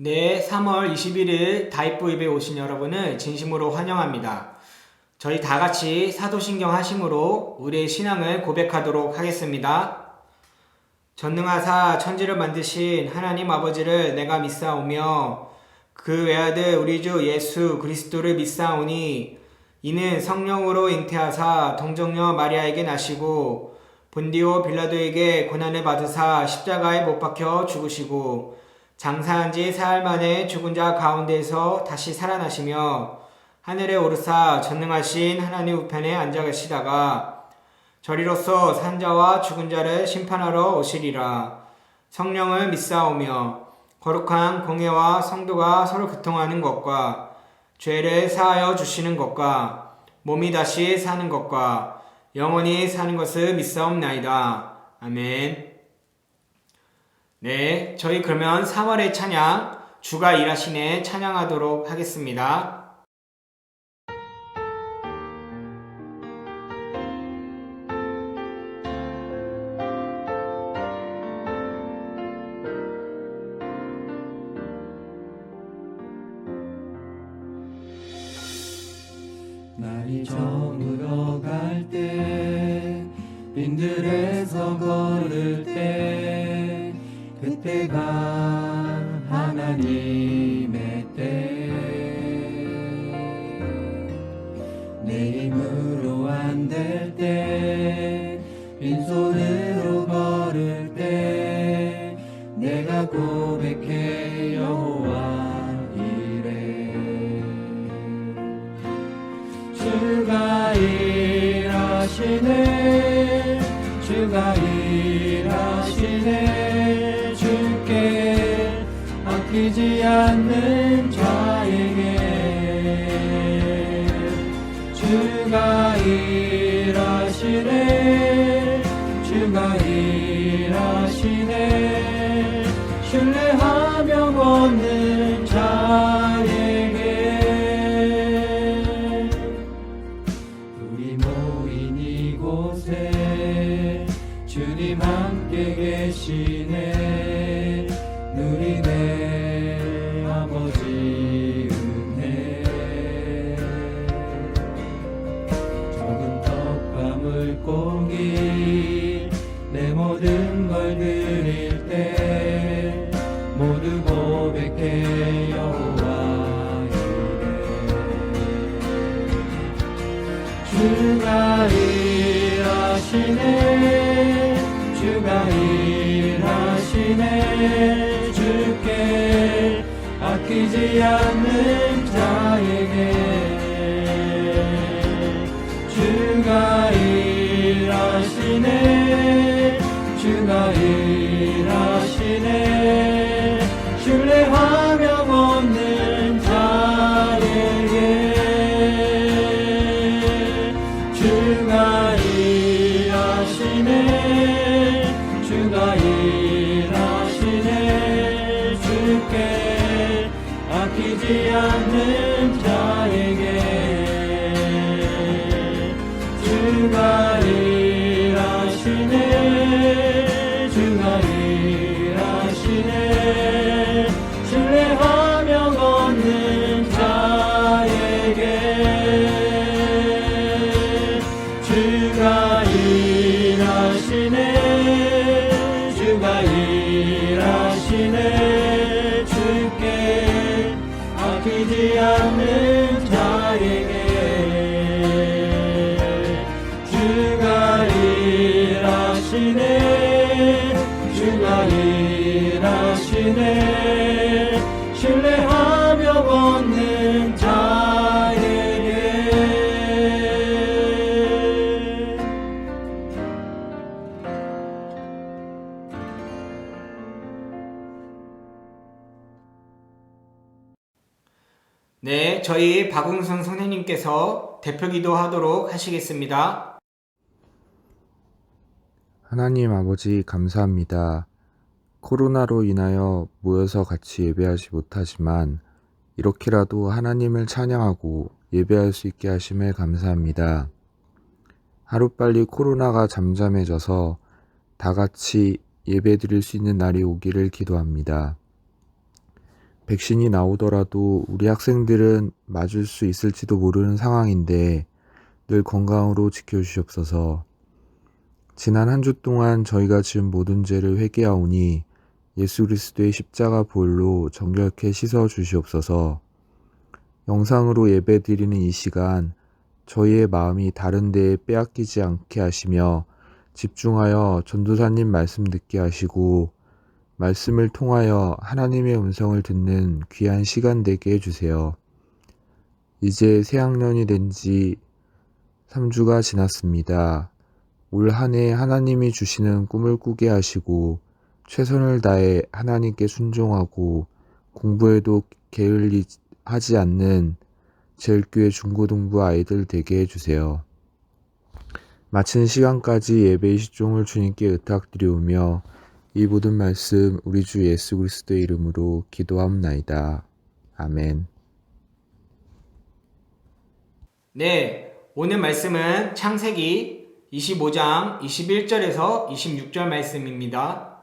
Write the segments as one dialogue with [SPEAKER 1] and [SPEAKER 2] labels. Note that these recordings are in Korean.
[SPEAKER 1] 네, 3월 21일 다이브 예배 오신 여러분을 진심으로 환영합니다. 저희 다 같이 사도신경 하심으로 우리의 신앙을 고백하도록 하겠습니다. 전능하사 천지를 만드신 하나님 아버지를 내가 믿사오며 그 외아들 우리 주 예수 그리스도를 믿사오니 이는 성령으로 잉태하사 동정녀 마리아에게 나시고 본디오 빌라도에게 고난을 받으사 십자가에 못 박혀 죽으시고 장사한 지 사흘 만에 죽은 자 가운데에서 다시 살아나시며 하늘에 오르사 전능하신 하나님 우편에 앉아 계시다가 저리로서 산자와 죽은 자를 심판하러 오시리라. 성령을 믿사오며 거룩한 공회와 성도가 서로 교통하는 것과 죄를 사하여 주시는 것과 몸이 다시 사는 것과 영원히 사는 것을 믿사옵나이다. 아멘. 네, 저희 그러면 3월의 찬양, 주가 일하시네 찬양하도록 하겠습니다.
[SPEAKER 2] 날이 저물어 갈 때 빈들에서 걸을 때 그때가 하나님의 때 내 힘으로 안 될 때 빈손으로 걸을 때 내가 고백해 여호와 이래 주가 일하시네 주가 일하시네 주께 아끼지 않는 자에게 주가 일하시네 주가 일하시네 신뢰하며 걷는 자에게 우리 모인 이곳에 주님 함께 계시네 누리네 아버지 은혜 적은 떡과 물고기 내 모든 걸 드릴 때 모두 고백해 여호와 이래 주가 일하시네 주가 일하시네 주께 아끼지 않는 자에게 주가 일하시네 주가 일하시네 신뢰하며 걷는 자에게 주가 일하시네 주가 일하시네 주께 아끼지 않는 자에게 주가 일하시네 주가 일하시네 신뢰하며 걷는 자에게 주가 일하시네 주가 일하시네 주께 아끼지 않는 자에게 주가 일하시네 주가 일하시네 신뢰하며 걷는 자에게
[SPEAKER 1] 네, 저희 박웅성 선생님께서 대표기도 하도록 하시겠습니다.
[SPEAKER 3] 하나님 아버지 감사합니다. 코로나로 인하여 모여서 같이 예배하지 못하지만 이렇게라도 하나님을 찬양하고 예배할 수 있게 하심에 감사합니다. 하루빨리 코로나가 잠잠해져서 다 같이 예배 드릴 수 있는 날이 오기를 기도합니다. 백신이 나오더라도 우리 학생들은 맞을 수 있을지도 모르는 상황인데 늘 건강으로 지켜주시옵소서. 지난 한 주 동안 저희가 지은 모든 죄를 회개하오니 예수 그리스도의 십자가 보혈로 정결케 씻어 주시옵소서. 영상으로 예배드리는 이 시간 저희의 마음이 다른 데에 빼앗기지 않게 하시며 집중하여 전도사님 말씀 듣게 하시고 말씀을 통하여 하나님의 음성을 듣는 귀한 시간 되게 해주세요. 이제 새학년이 된 지 3주가 지났습니다. 올 한 해 하나님이 주시는 꿈을 꾸게 하시고 최선을 다해 하나님께 순종하고 공부에도 게을리하지 않는 제일교회 중고등부 아이들 되게 해주세요. 마친 시간까지 예배의 시종을 주님께 의탁드리오며 이 모든 말씀 우리 주 예수 그리스도의 이름으로 기도하옵나이다. 아멘.
[SPEAKER 1] 네, 오늘 말씀은 창세기 25장 21절에서 26절 말씀입니다.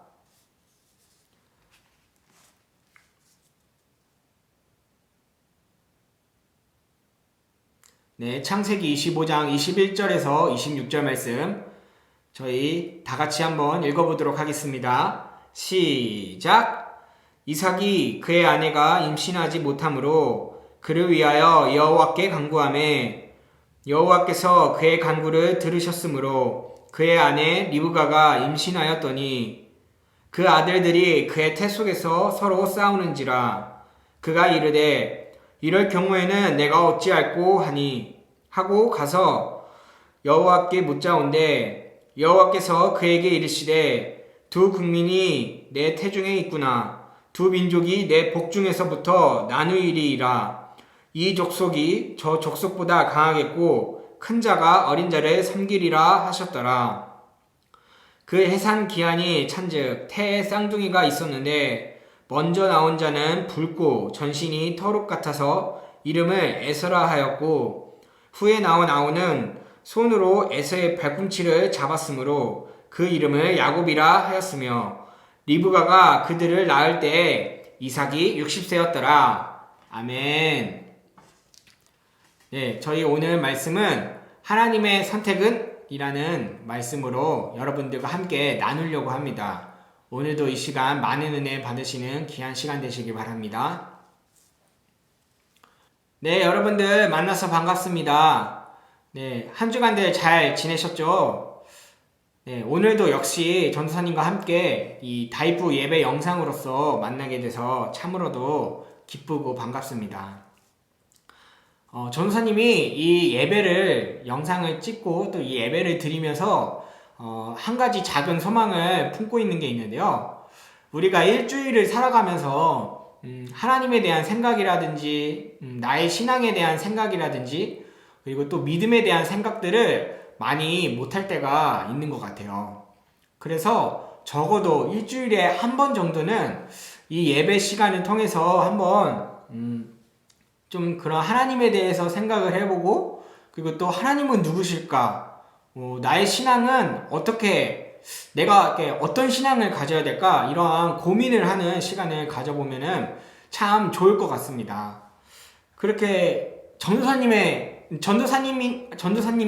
[SPEAKER 1] 네, 창세기 25장 21절에서 26절 말씀 저희 다 같이 한번 읽어보도록 하겠습니다. 시작! 이삭이 그의 아내가 임신하지 못하므로 그를 위하여 여호와께 간구하매 여호와께서 그의 간구를 들으셨으므로 그의 아내 리브가가 임신하였더니 그 아들들이 그의 태 속에서 서로 싸우는지라 그가 이르되 이럴 경우에는 내가 어찌할꼬 하니 하고 가서 여호와께 묻자온대 여호와께서 그에게 이르시되 두 국민이 내 태중에 있구나 두 민족이 내 복중에서부터 나누이리이라 이 족속이 저 족속보다 강하겠고 큰 자가 어린 자를 섬기리라 하셨더라. 그 해산 기한이 찬즉 태에 쌍둥이가 있었는데 먼저 나온 자는 붉고 전신이 털옷 같아서 이름을 에서라 하였고 후에 나온 아우는 손으로 에서의 발꿈치를 잡았으므로 그 이름을 야곱이라 하였으며 리브가가 그들을 낳을 때에 이삭이 60세였더라. 아멘. 네, 저희 오늘 말씀은 하나님의 선택은 이라는 말씀으로 여러분들과 함께 나누려고 합니다. 오늘도 이 시간 많은 은혜 받으시는 귀한 시간 되시길 바랍니다. 네, 여러분들 만나서 반갑습니다. 네, 한 주간들 잘 지내셨죠? 네, 오늘도 역시 전도사님과 함께 이 다이브 예배 영상으로서 만나게 돼서 참으로도 기쁘고 반갑습니다. 전도사님이 이 예배를 영상을 찍고 또 이 예배를 드리면서 한 가지 작은 소망을 품고 있는 게 있는데요. 우리가 일주일을 살아가면서 하나님에 대한 생각이라든지 나의 신앙에 대한 생각이라든지 그리고 또 믿음에 대한 생각들을 많이 못할 때가 있는 것 같아요. 그래서 적어도 일주일에 한 번 정도는 이 예배 시간을 통해서 한번 좀 그런 하나님에 대해서 생각을 해보고 그리고 또 하나님은 누구실까? 나의 신앙은 어떻게 내가 어떤 신앙을 가져야 될까? 이러한 고민을 하는 시간을 가져보면은 참 좋을 것 같습니다. 그렇게 전도사님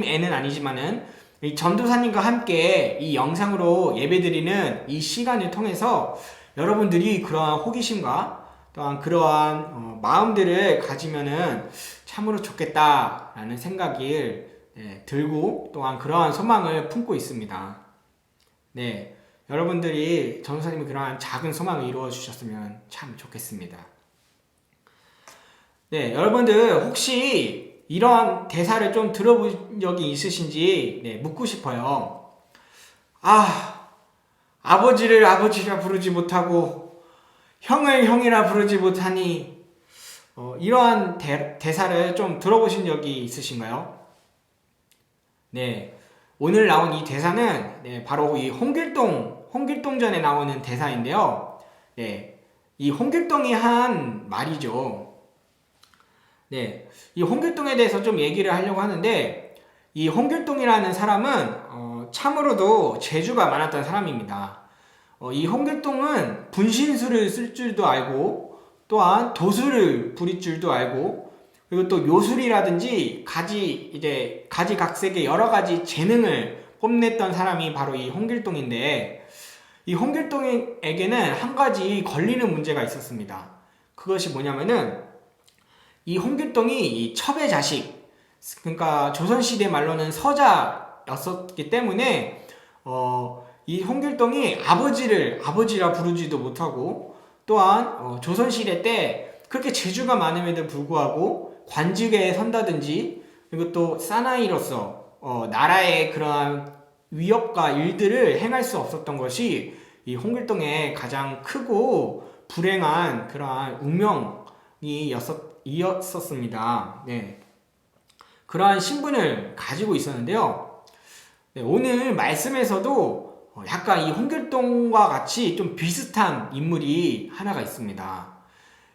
[SPEAKER 1] 애는 아니지만은 이 전도사님과 함께 이 영상으로 예배드리는 이 시간을 통해서 여러분들이 그러한 호기심과 또한 그러한 마음들을 가지면은 참으로 좋겠다라는 생각이 들고 또한 그러한 소망을 품고 있습니다. 네, 여러분들이 전도사님이 그러한 작은 소망을 이루어 주셨으면 참 좋겠습니다. 네, 여러분들 혹시 이런 대사를 좀 들어본 적이 있으신지 묻고 싶어요. 아버지를 아버지라 부르지 못하고 형을 형이라 부르지 못하니 이러한 대사를 좀 들어보신 적이 있으신가요? 네, 오늘 나온 이 대사는 바로 이 홍길동전에 나오는 대사인데요. 네, 이 홍길동이 한 말이죠. 네, 이 홍길동에 대해서 좀 얘기를 하려고 하는데 이 홍길동이라는 사람은 참으로도 재주가 많았던 사람입니다. 이 홍길동은 분신술을 쓸 줄도 알고 또한 도수를 부릴 줄도 알고, 그리고 또 요술이라든지 가지각색의 여러 가지 재능을 뽐냈던 사람이 바로 이 홍길동인데, 이 홍길동에게는 한 가지 걸리는 문제가 있었습니다. 그것이 뭐냐면은 이 홍길동이 이 첩의 자식, 그러니까 조선시대 말로는 서자였었기 때문에 이 홍길동이 아버지라 부르지도 못하고, 또한 조선시대 때 그렇게 재주가 많음에도 불구하고 관직에 선다든지, 그리고 또 사나이로서 나라의 그러한 위협과 일들을 행할 수 없었던 것이 이 홍길동의 가장 크고 불행한 그러한 운명이었습니다. 네. 그러한 신분을 가지고 있었는데요. 네, 오늘 말씀에서도 약간 이 홍길동과 같이 좀 비슷한 인물이 하나가 있습니다.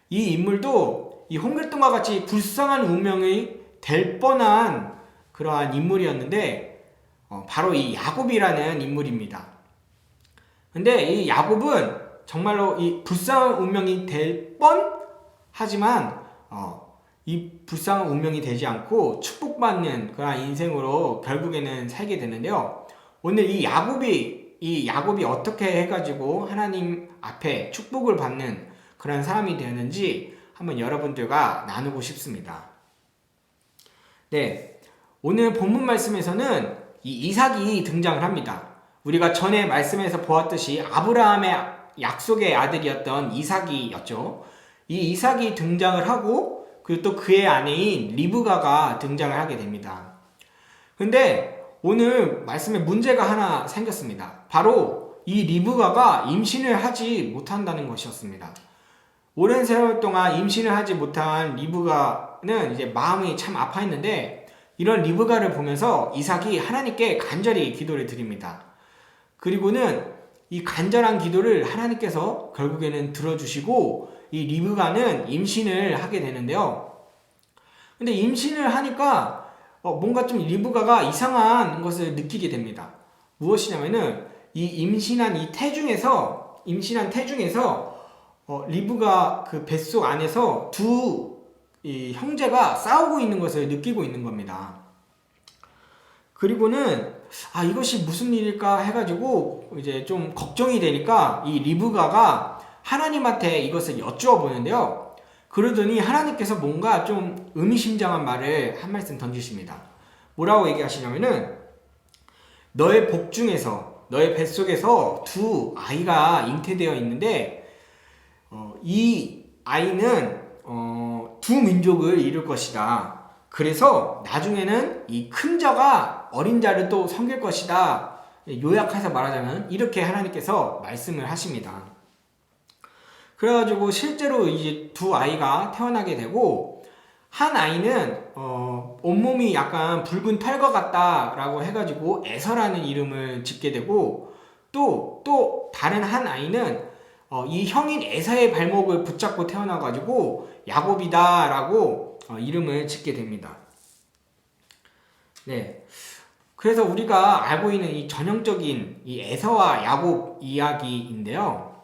[SPEAKER 1] 이 인물도 이 홍길동과 같이 불쌍한 운명이 될 뻔한 그러한 인물이었는데, 바로 이 야곱이라는 인물입니다. 근데 이 야곱은 정말로 이 불쌍한 운명이 될 뻔하지만 이 불쌍한 운명이 되지 않고 축복받는 그런 인생으로 결국에는 살게 되는데요. 오늘 이 야곱이 어떻게 해가지고 하나님 앞에 축복을 받는 그런 사람이 되었는지 한번 여러분들과 나누고 싶습니다. 네, 오늘 본문 말씀에서는 이 이삭이 등장을 합니다. 우리가 전에 말씀에서 보았듯이 아브라함의 약속의 아들이었던 이삭이었죠. 이 이삭이 등장을 하고, 그리고 또 그의 아내인 리브가가 등장을 하게 됩니다. 근데 오늘 말씀에 문제가 하나 생겼습니다. 바로 이 리브가가 임신을 하지 못한다는 것이었습니다. 오랜 세월 동안 임신을 하지 못한 리브가는 이제 마음이 참 아파했는데, 이런 리브가를 보면서 이삭이 하나님께 간절히 기도를 드립니다. 그리고는 이 간절한 기도를 하나님께서 결국에는 들어주시고 이 리브가는 임신을 하게 되는데요. 근데 임신을 하니까 뭔가 좀 리브가가 이상한 것을 느끼게 됩니다. 무엇이냐면은 이 임신한 태중에서 리브가 그 뱃속 안에서 이 형제가 싸우고 있는 것을 느끼고 있는 겁니다. 그리고는 이것이 무슨 일일까 해가지고 이제 좀 걱정이 되니까 이 리브가가 하나님한테 이것을 여쭈어 보는데요. 그러더니 하나님께서 뭔가 좀 의미심장한 말을 한 말씀 던지십니다. 뭐라고 얘기하시냐면은 너의 복중에서, 너의 뱃속에서 두 아이가 잉태되어 있는데 이 아이는 두 민족을 이룰 것이다. 그래서 나중에는 이 큰 자가 어린 자를 또 섬길 것이다. 요약해서 말하자면 이렇게 하나님께서 말씀을 하십니다. 그래가지고 실제로 이제 두 아이가 태어나게 되고, 한 아이는 온몸이 약간 붉은 털과 같다라고 해가지고 에서라는 이름을 짓게 되고, 또 다른 한 아이는 이 형인 에사의 발목을 붙잡고 태어나가지고 야곱이다라고 이름을 짓게 됩니다. 네, 그래서 우리가 알고 있는 이 전형적인 이 에서와 야곱 이야기인데요.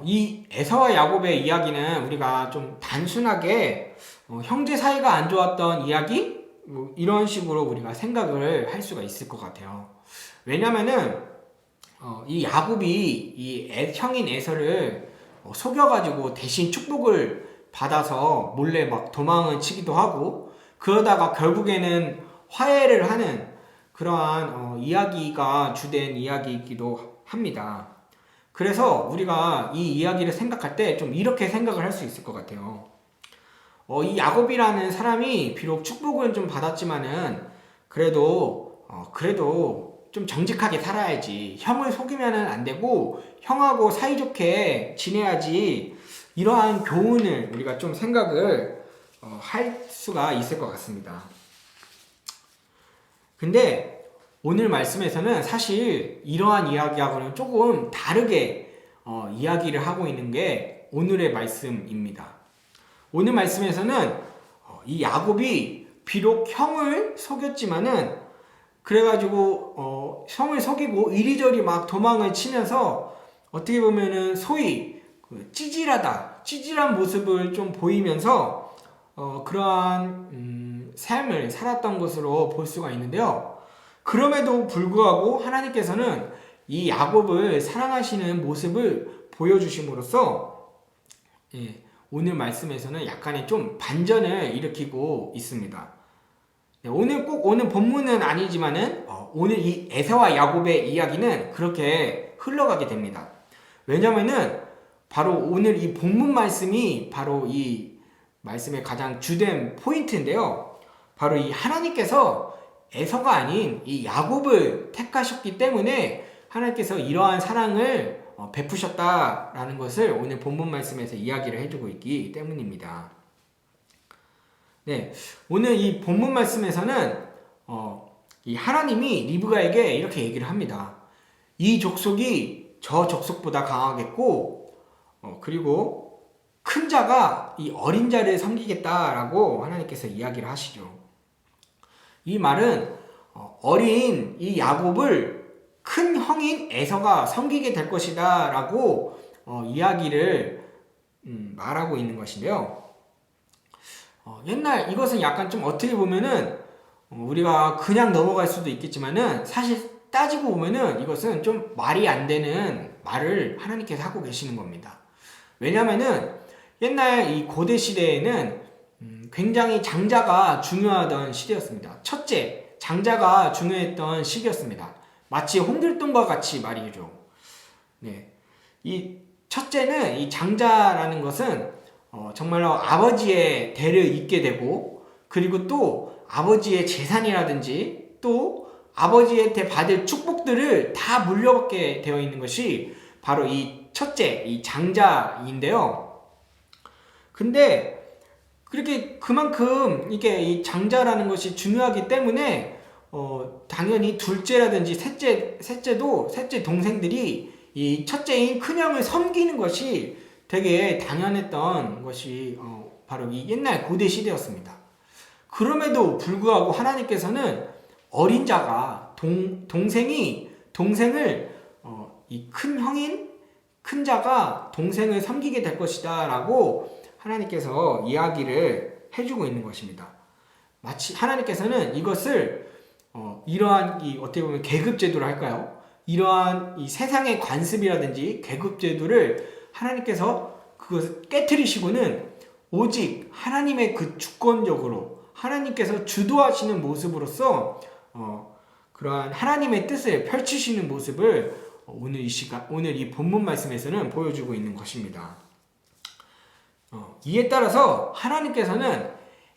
[SPEAKER 1] 이 에서와 야곱의 이야기는 우리가 좀 단순하게 형제 사이가 안 좋았던 이야기? 이런 식으로 우리가 생각을 할 수가 있을 것 같아요. 왜냐면은 이 야곱이 이 형인 에서를 속여가지고 대신 축복을 받아서 몰래 막 도망을 치기도 하고, 그러다가 결국에는 화해를 하는 그러한 이야기가 주된 이야기이기도 합니다. 그래서 우리가 이 이야기를 생각할 때 좀 이렇게 생각을 할 수 있을 것 같아요. 이 야곱이라는 사람이 비록 축복을 좀 받았지만은 그래도 좀 정직하게 살아야지, 형을 속이면은 안 되고 형하고 사이좋게 지내야지, 이러한 교훈을 우리가 좀 생각을 할 수가 있을 것 같습니다. 근데 오늘 말씀에서는 사실 이러한 이야기하고는 조금 다르게 이야기를 하고 있는 게 오늘의 말씀입니다. 오늘 말씀에서는 이 야곱이 비록 형을 속였지만은 그래가지고 형을 속이고 이리저리 막 도망을 치면서 어떻게 보면은 소위 찌질하다, 찌질한 모습을 좀 보이면서 그러한 삶을 살았던 것으로 볼 수가 있는데요. 그럼에도 불구하고 하나님께서는 이 야곱을 사랑하시는 모습을 보여주심으로써 오늘 말씀에서는 약간의 좀 반전을 일으키고 있습니다. 오늘 본문은 아니지만은 오늘 이 에서와 야곱의 이야기는 그렇게 흘러가게 됩니다. 왜냐면은 바로 오늘 이 본문 말씀이 바로 이 말씀의 가장 주된 포인트인데요. 바로 이 하나님께서 에서가 아닌 이 야곱을 택하셨기 때문에 하나님께서 이러한 사랑을 베푸셨다라는 것을 오늘 본문 말씀에서 이야기를 해주고 있기 때문입니다. 네, 오늘 이 본문 말씀에서는 이 하나님이 리브가에게 이렇게 얘기를 합니다. 이 족속이 저 족속보다 강하겠고 그리고 큰 자가 이 어린 자를 섬기겠다라고 하나님께서 이야기를 하시죠. 이 말은 어린 이 야곱을 큰 형인 에서가 섬기게 될 것이다 라고 이야기를 말하고 있는 것인데요. 옛날 이것은 약간 좀 어떻게 보면은 우리가 그냥 넘어갈 수도 있겠지만은 사실 따지고 보면은 이것은 좀 말이 안 되는 말을 하나님께서 하고 계시는 겁니다. 왜냐면은 옛날 이 고대 시대에는 굉장히 장자가 중요하던 시대였습니다. 첫째, 장자가 중요했던 시기였습니다. 마치 홍길동과 같이 말이죠. 네, 이 첫째는 이 장자라는 것은 정말로 아버지의 대를 잇게 되고 그리고 또 아버지의 재산이라든지 또 아버지한테 받을 축복들을 다 물려받게 되어 있는 것이 바로 이 첫째, 이 장자인데요. 근데 그렇게 그만큼 이게 이 장자라는 것이 중요하기 때문에 당연히 둘째라든지 셋째 동생들이 이 첫째인 큰형을 섬기는 것이 되게 당연했던 것이 바로 이 옛날 고대 시대였습니다. 그럼에도 불구하고 하나님께서는 어린 자가 동생을 이 큰 형인 큰 자가 동생을 섬기게 될 것이다 라고 하나님께서 이야기를 해주고 있는 것입니다. 마치 하나님께서는 이것을 이러한 이 어떻게 보면 계급제도를 할까요? 이러한 이 세상의 관습이라든지 계급제도를 하나님께서 그것을 깨트리시고는 오직 하나님의 그 주권적으로 하나님께서 주도하시는 모습으로서 그러한 하나님의 뜻을 펼치시는 모습을 오늘 이 본문 말씀에서는 보여주고 있는 것입니다. 이에 따라서 하나님께서는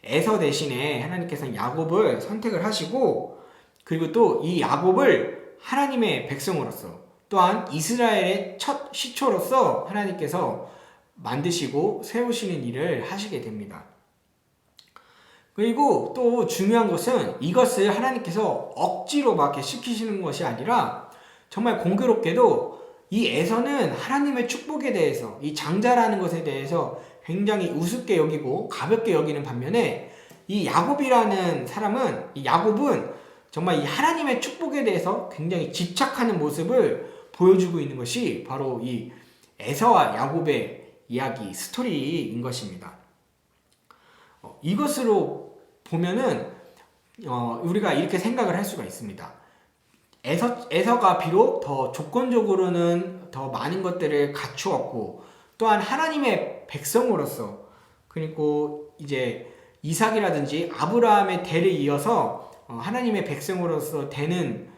[SPEAKER 1] 에서 대신에 하나님께서는 야곱을 선택을 하시고 그리고 또 이 야곱을 하나님의 백성으로서 또한 이스라엘의 첫 시초로서 하나님께서 만드시고 세우시는 일을 하시게 됩니다. 그리고 또 중요한 것은 이것을 하나님께서 억지로 막 이렇게 시키시는 것이 아니라 정말 공교롭게도 이 에서는 하나님의 축복에 대해서 이 장자라는 것에 대해서 굉장히 우습게 여기고 가볍게 여기는 반면에 이 야곱이라는 사람은 이 야곱은 정말 이 하나님의 축복에 대해서 굉장히 집착하는 모습을 보여주고 있는 것이 바로 이 에서와 야곱의 이야기 스토리인 것입니다. 이것으로 보면은 우리가 이렇게 생각을 할 수가 있습니다. 에서가 비록 더 조건적으로는 더 많은 것들을 갖추었고 또한 하나님의 백성으로서 그리고 이제 이삭이라든지 아브라함의 대를 이어서 하나님의 백성으로서 되는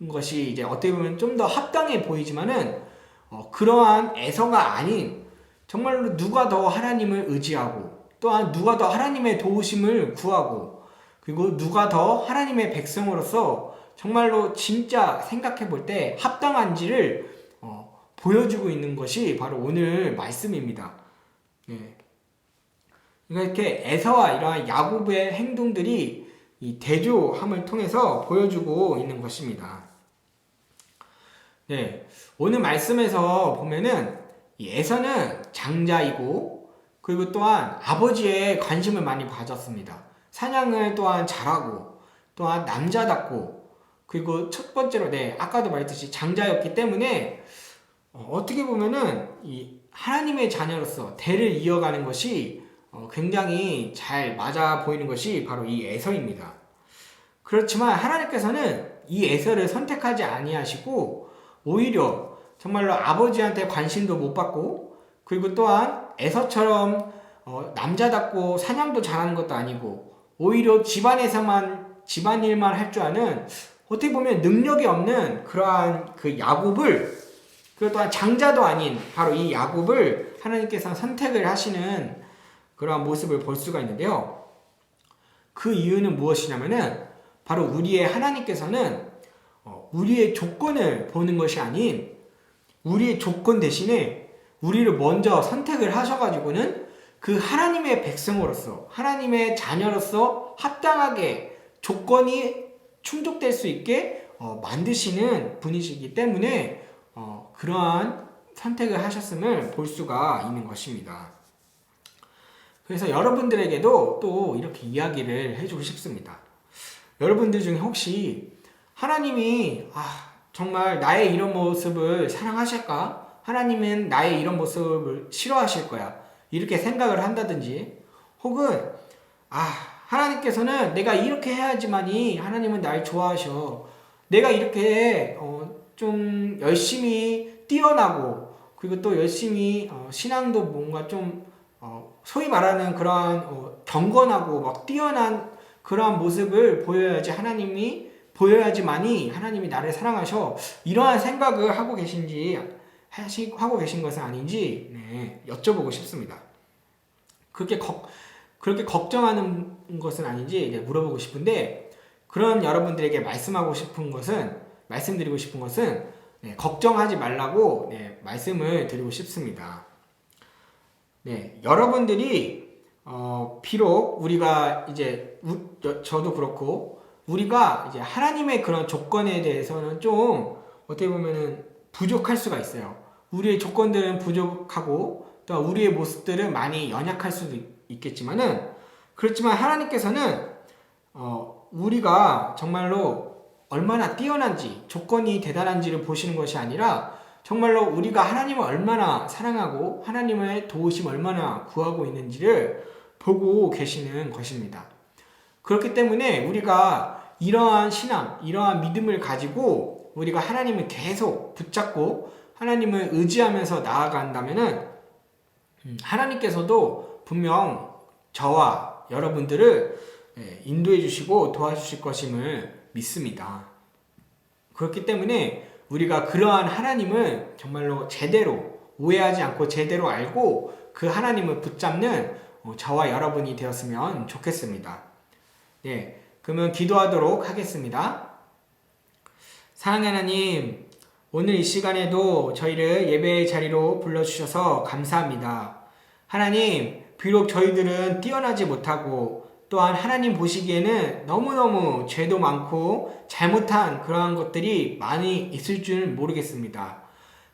[SPEAKER 1] 것이 이제 어떻게 보면 좀 더 합당해 보이지만은 그러한 에서가 아닌 정말로 누가 더 하나님을 의지하고 또한 누가 더 하나님의 도우심을 구하고 그리고 누가 더 하나님의 백성으로서 정말로 진짜 생각해 볼 때 합당한지를 보여주고 있는 것이 바로 오늘 말씀입니다. 네. 이렇게 에서와 이러한 야곱의 행동들이 이 대조함을 통해서 보여주고 있는 것입니다. 네, 오늘 말씀에서 보면은 이 에서는 장자이고 그리고 또한 아버지의 관심을 많이 가졌습니다. 사냥을 또한 잘하고 또한 남자답고 그리고 첫 번째로 아까도 말했듯이 장자였기 때문에 어떻게 보면은 이 하나님의 자녀로서 대를 이어가는 것이 굉장히 잘 맞아 보이는 것이 바로 이 에서입니다. 그렇지만 하나님께서는 이 에서를 선택하지 아니하시고 오히려 정말로 아버지한테 관심도 못 받고, 그리고 또한 에서처럼 남자답고 사냥도 잘하는 것도 아니고, 오히려 집안일만 할 줄 아는, 어떻게 보면 능력이 없는 그러한 그 야곱을, 그리고 또한 장자도 아닌 바로 이 야곱을 하나님께서 선택을 하시는 그러한 모습을 볼 수가 있는데요. 그 이유는 무엇이냐면은 바로 우리의 하나님께서는 우리의 조건을 보는 것이 아닌 우리의 조건 대신에 우리를 먼저 선택을 하셔가지고는 그 하나님의 백성으로서, 하나님의 자녀로서 합당하게 조건이 충족될 수 있게 만드시는 분이시기 때문에 그러한 선택을 하셨음을 볼 수가 있는 것입니다. 그래서 여러분들에게도 또 이렇게 이야기를 해주고 싶습니다. 여러분들 중에 혹시 하나님이 정말 나의 이런 모습을 사랑하실까? 하나님은 나의 이런 모습을 싫어하실 거야, 이렇게 생각을 한다든지, 혹은 하나님께서는 내가 이렇게 해야지만이 하나님은 날 좋아하셔, 내가 이렇게 좀 열심히 뛰어나고, 그리고 또 열심히 신앙도 뭔가 좀 소위 말하는 그러한 경건하고 막 뛰어난 그러한 모습을 보여야지만이 하나님이 나를 사랑하셔, 이러한 생각을 하고 계신 것은 아닌지 여쭤보고 싶습니다. 그렇게 걱정하는 것은 아닌지 물어보고 싶은데, 그런 여러분들에게 말씀드리고 싶은 것은 걱정하지 말라고 말씀을 드리고 싶습니다. 여러분들이 비록 우리가 이제 저도 그렇고 우리가 이제 하나님의 그런 조건에 대해서는 좀 어떻게 보면은 부족할 수가 있어요. 우리의 조건들은 부족하고 또 우리의 모습들은 많이 연약할 수도 있겠지만은, 그렇지만 하나님께서는 우리가 정말로 얼마나 뛰어난지, 조건이 대단한지를 보시는 것이 아니라 정말로 우리가 하나님을 얼마나 사랑하고 하나님의 도우심 얼마나 구하고 있는지를 보고 계시는 것입니다. 그렇기 때문에 우리가 이러한 신앙, 이러한 믿음을 가지고 우리가 하나님을 계속 붙잡고 하나님을 의지하면서 나아간다면은 하나님께서도 분명 저와 여러분들을 인도해 주시고 도와주실 것임을 믿습니다. 그렇기 때문에 우리가 그러한 하나님을 정말로 제대로 오해하지 않고 제대로 알고 그 하나님을 붙잡는 저와 여러분이 되었으면 좋겠습니다. 그러면 기도하도록 하겠습니다. 사랑하는 하나님, 오늘 이 시간에도 저희를 예배의 자리로 불러주셔서 감사합니다. 하나님, 비록 저희들은 뛰어나지 못하고 또한 하나님 보시기에는 너무너무 죄도 많고 잘못한 그러한 것들이 많이 있을 줄 모르겠습니다.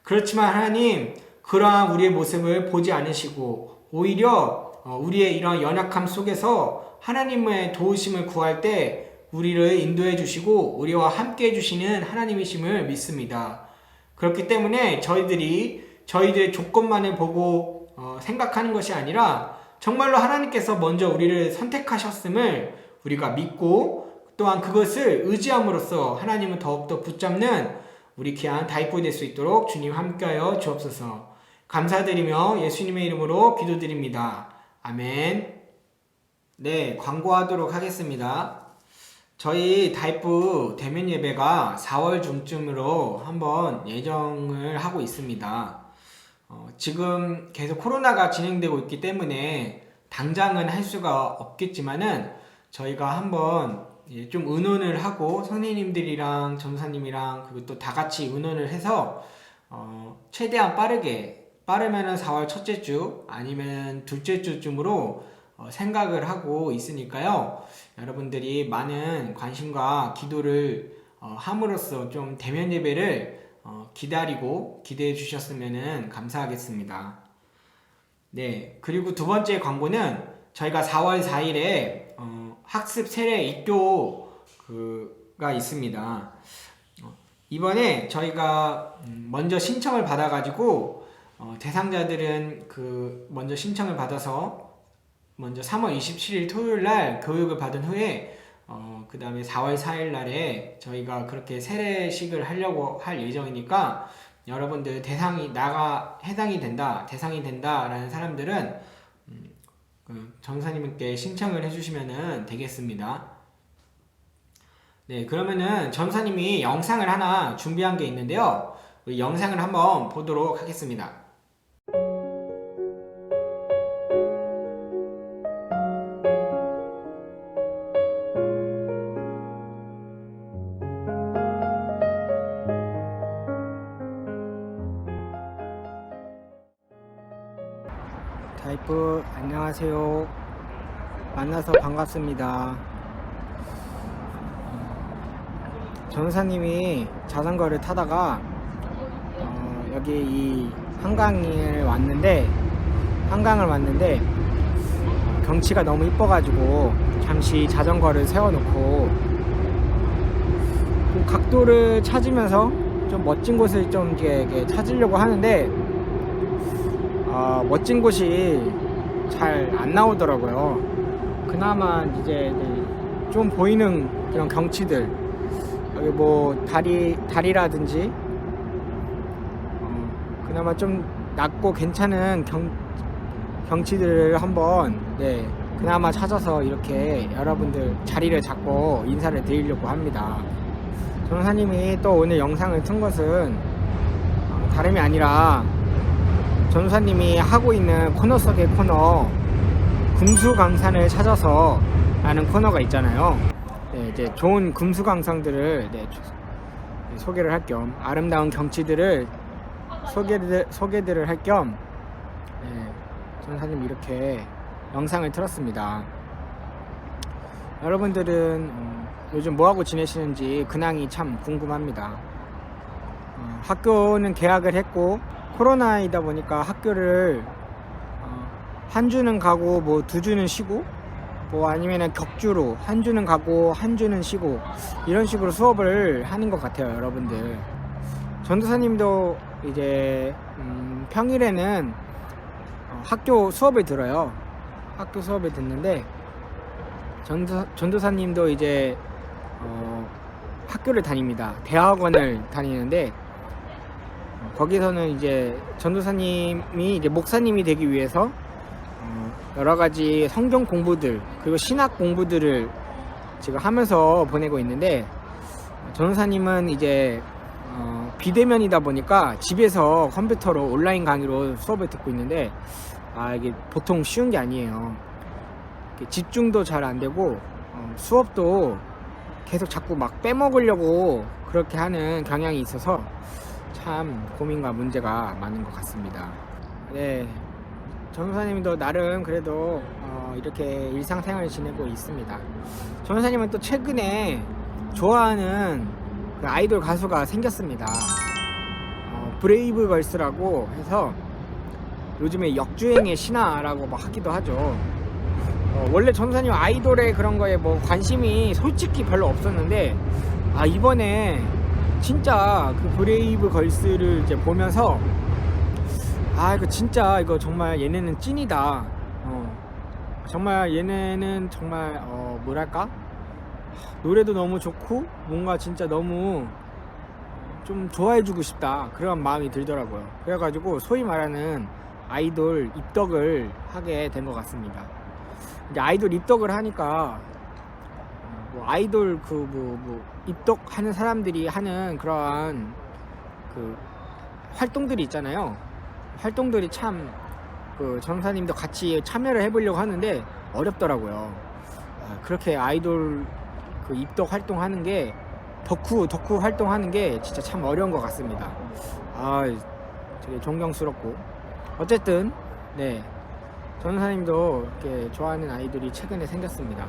[SPEAKER 1] 그렇지만 하나님, 그러한 우리의 모습을 보지 않으시고 오히려 우리의 이런 연약함 속에서 하나님의 도우심을 구할 때 우리를 인도해 주시고 우리와 함께 해 주시는 하나님이심을 믿습니다. 그렇기 때문에 저희들의 조건만을 보고 생각하는 것이 아니라 정말로 하나님께서 먼저 우리를 선택하셨음을 우리가 믿고 또한 그것을 의지함으로써 하나님을 더욱더 붙잡는 우리 귀한 다이포이 될 수 있도록 주님 함께하여 주옵소서. 감사드리며 예수님의 이름으로 기도드립니다. 아멘. 광고하도록 하겠습니다. 저희 다이프 대면 예배가 4월 중쯤으로 한번 예정을 하고 있습니다. 지금 계속 코로나가 진행되고 있기 때문에 당장은 할 수가 없겠지만은 저희가 한번 좀 의논을 하고 선생님들이랑 전사님이랑 그리고 또 다 같이 의논을 해서 최대한 빠르면은 4월 첫째 주 아니면 둘째 주쯤으로 생각을 하고 있으니까요. 여러분들이 많은 관심과 기도를 함으로써 좀 대면 예배를 기다리고 기대해 주셨으면 감사하겠습니다. 그리고 두 번째 광고는 저희가 4월 4일에 학습 세례 입교가 있습니다. 이번에 저희가 먼저 신청을 받아가지고 대상자들은 먼저 신청을 받아서 먼저 3월 27일 토요일 날 교육을 받은 후에 그 다음에 4월 4일 날에 저희가 그렇게 세례식을 하려고 할 예정이니까 여러분들 대상이 대상이 된다라는 사람들은 전사님께 신청을 해주시면 되겠습니다. 네, 그러면은 전사님이 영상을 하나 준비한 게 있는데요. 우리 영상을 한번 보도록 하겠습니다. 타이프 안녕하세요. 만나서 반갑습니다. 전사님이 자전거를 타다가 여기 이 한강을 왔는데 경치가 너무 이뻐가지고 잠시 자전거를 세워놓고 각도를 찾으면서 좀 멋진 곳을 좀 이렇게 찾으려고 하는데 멋진 곳이 잘 안 나오더라고요. 그나마 이제 좀 보이는 그런 경치들, 여기 뭐 다리라든지 그나마 좀 낮고 괜찮은 경치들을 한번 그나마 찾아서 이렇게 여러분들 자리를 잡고 인사를 드리려고 합니다. 전사님이 또 오늘 영상을 튼 것은 다름이 아니라 전사님이 하고 있는 코너 속의 코너 금수강산을 찾아서 라는 코너가 있잖아요. 이제 좋은 금수강산들을 소개를 할 겸 아름다운 경치들을 소개들을 할 겸 전사님 이렇게 영상을 틀었습니다. 여러분들은 요즘 뭐하고 지내시는지 근황이 참 궁금합니다. 학교는 개학을 했고 코로나이다 보니까 학교를 한 주는 가고 뭐 두 주는 쉬고 뭐 아니면은 격주로 한 주는 가고 한 주는 쉬고 이런 식으로 수업을 하는 것 같아요. 여러분들 전도사님도 이제 평일에는 학교 수업을 들어요. 학교 수업을 듣는데 전도사님도 이제 학교를 다닙니다. 대학원을 다니는데 거기서는 이제 전도사님이 이제 목사님이 되기 위해서 여러 가지 성경 공부들 그리고 신학 공부들을 지금 하면서 보내고 있는데 전도사님은 이제 비대면이다 보니까 집에서 컴퓨터로 온라인 강의로 수업을 듣고 있는데 이게 보통 쉬운 게 아니에요. 집중도 잘 안 되고 수업도 계속 자꾸 막 빼먹으려고 그렇게 하는 경향이 있어서 참 고민과 문제가 많은 것 같습니다. 네, 전도사님도 나름 그래도 이렇게 일상생활을 지내고 있습니다. 전도사님은 또 최근에 좋아하는 그 아이돌 가수가 생겼습니다. 브레이브걸스라고 해서 요즘에 역주행의 신화라고 막 하기도 하죠. 원래 전도사님 아이돌의 그런 거에 뭐 관심이 솔직히 별로 없었는데 이번에 진짜 그 브레이브걸스를 이제 보면서 이거 진짜 이거 정말 얘네는 찐이다. 정말 얘네는 정말 뭐랄까 노래도 너무 좋고 뭔가 진짜 너무 좀 좋아해주고 싶다 그런 마음이 들더라고요. 그래가지고 소위 말하는 아이돌 입덕을 하게 된 것 같습니다. 이제 아이돌 입덕을 하니까 뭐 아이돌 뭐 입덕하는 사람들이 하는 그러한 그 활동들이 있잖아요. 활동들이 참 그 전사님도 같이 참여를 해보려고 하는데 어렵더라고요. 그렇게 아이돌 그 입덕 활동하는 게 덕후 활동하는 게 진짜 참 어려운 것 같습니다. 되게 존경스럽고 어쨌든 전사님도 이렇게 좋아하는 아이돌이 최근에 생겼습니다.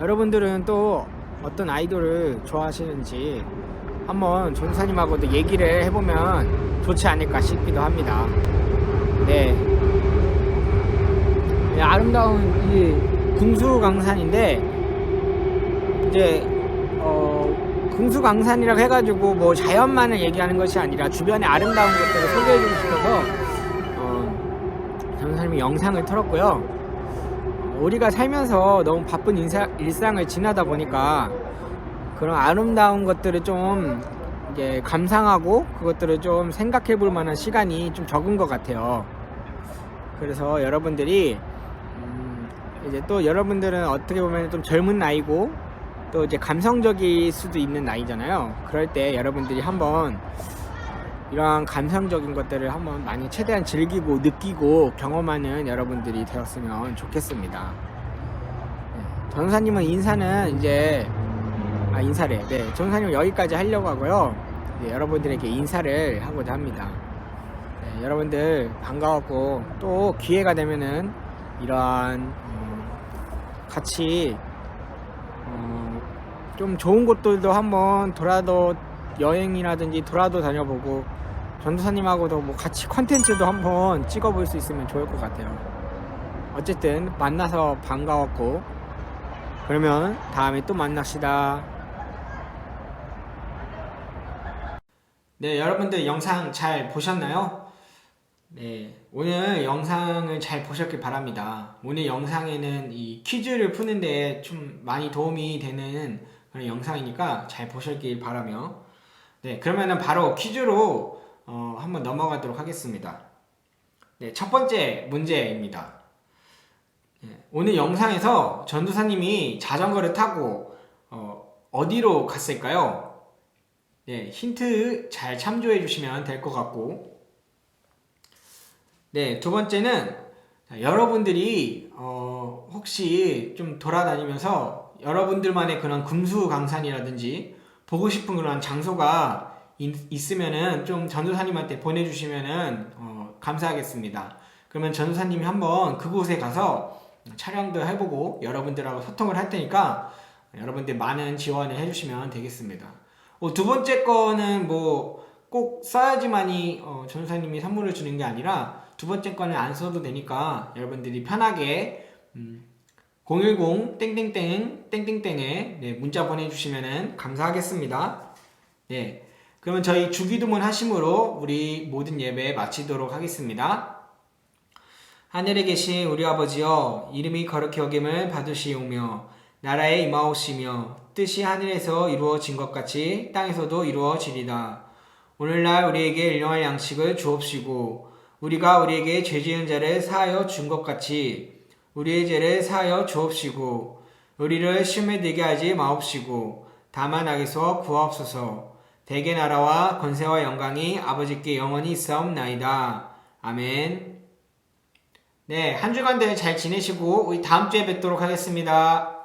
[SPEAKER 1] 여러분들은 또 어떤 아이돌을 좋아하시는지 한번 전사님하고도 얘기를 해보면 좋지 않을까 싶기도 합니다. 아름다운 이 금수강산인데 이제 금수강산이라고 해가지고 뭐 자연만을 얘기하는 것이 아니라 주변의 아름다운 것들을 소개해주고 싶어서 전도사님이 영상을 틀었고요. 우리가 살면서 너무 바쁜 일상을 지나다 보니까 그런 아름다운 것들을 좀 이제 감상하고 그것들을 좀 생각해 볼 만한 시간이 좀 적은 것 같아요. 그래서 여러분들이 이제 또 여러분들은 어떻게 보면 좀 젊은 나이고 또 이제 감성적일 수도 있는 나이잖아요. 그럴 때 여러분들이 한번 이러한 감성적인 것들을 한번 많이 최대한 즐기고 느끼고 경험하는 여러분들이 되었으면 좋겠습니다. 전도사님은 인사는 이제 인사래. 네, 전도사님은 여기까지 하려고 하고요. 네, 여러분들에게 인사를 하고자 합니다. 네, 여러분들 반가웠고 또 기회가 되면은 이러한 같이 좀 좋은 곳들도 한번 돌아도 여행이라든지 돌아도 다녀보고 전도사님하고도 뭐 같이 컨텐츠도 한번 찍어볼 수 있으면 좋을 것 같아요. 어쨌든 만나서 반가웠고 그러면 다음에 또 만납시다. 네, 여러분들 영상 잘 보셨나요? 네, 오늘 영상을 잘 보셨길 바랍니다. 오늘 영상에는 이 퀴즈를 푸는데 좀 많이 도움이 되는 그런 영상이니까 잘 보셨길 바라며 네, 그러면은 바로 퀴즈로 한번 넘어가도록 하겠습니다. 네, 첫 번째 문제입니다. 네, 오늘 영상에서 전도사님이 자전거를 타고 어디로 갔을까요? 네, 힌트 잘 참조해 주시면 될 것 같고 네, 두 번째는 여러분들이 혹시 좀 돌아다니면서 여러분들만의 그런 금수강산이라든지 보고 싶은 그런 장소가 있으면은 좀 전도사님한테 보내주시면은 감사하겠습니다. 그러면 전도사님이 한번 그곳에 가서 촬영도 해보고 여러분들하고 소통을 할 테니까 여러분들 많은 지원을 해주시면 되겠습니다. 두 번째 거는 뭐 꼭 써야지만이 전도사님이 선물을 주는 게 아니라 두 번째 거는 안 써도 되니까 여러분들이 편하게 010 땡땡땡 땡땡땡에 네, 문자 보내주시면 감사하겠습니다. 네, 그러면 저희 주기도문 하심으로 우리 모든 예배 마치도록 하겠습니다. 하늘에 계신 우리 아버지여, 이름이 거룩히 여김을 받으시오며 나라에 임하오시며 뜻이 하늘에서 이루어진 것 같이 땅에서도 이루어지리다. 오늘날 우리에게 일용할 양식을 주옵시고 우리가 우리에게 죄 지은 자를 사하여 준 것 같이 우리의 죄를 사하여 주옵시고 우리를 시험에 들게 하지 마옵시고 다만 악에서 구하옵소서. 대개 나라와 권세와 영광이 아버지께 영원히 있사옵나이다. 아멘. 네, 한 주간들 잘 지내시고 우리 다음 주에 뵙도록 하겠습니다.